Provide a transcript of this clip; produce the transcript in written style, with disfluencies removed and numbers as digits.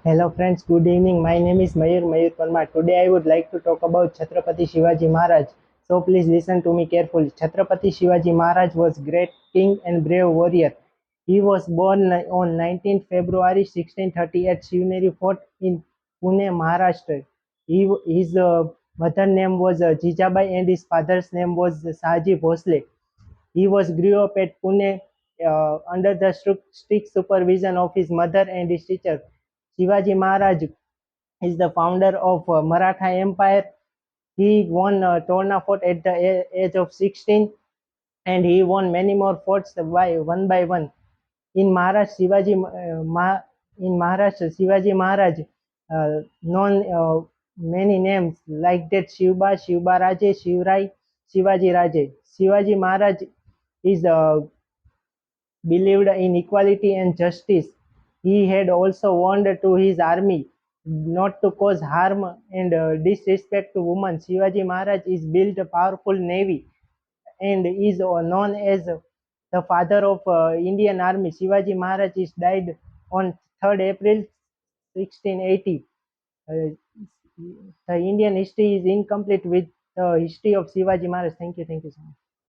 Hello friends, good evening. My name is Mayur Parmar. Today I would like to talk about Chhatrapati Shivaji Maharaj. So please listen to me carefully. Chhatrapati Shivaji Maharaj was great king and brave warrior. He was born on 19th February 1630 at Shivneri Fort in Pune, Maharashtra. His mother name was Jijabai and his father's name was Sahaji Bhosle. He was grew up at Pune under the strict supervision of his mother and his teacher. Shivaji Maharaj is the founder of Maratha Empire. He won Torna Fort at the age of 16, and he won many more forts by one. In Maharashtra, Shivaji Maharaj known many names like that: Shivba Raje, Shivrai, Shivaji Raje. Shivaji Maharaj is believed in equality and justice. He had also warned to his army not to cause harm and disrespect to women. Shivaji Maharaj is built a powerful navy and is known as the father of Indian Army. Shivaji Maharaj is died on 3rd April 1680. Uh, the Indian history is incomplete with the history of Shivaji Maharaj. Thank you so much.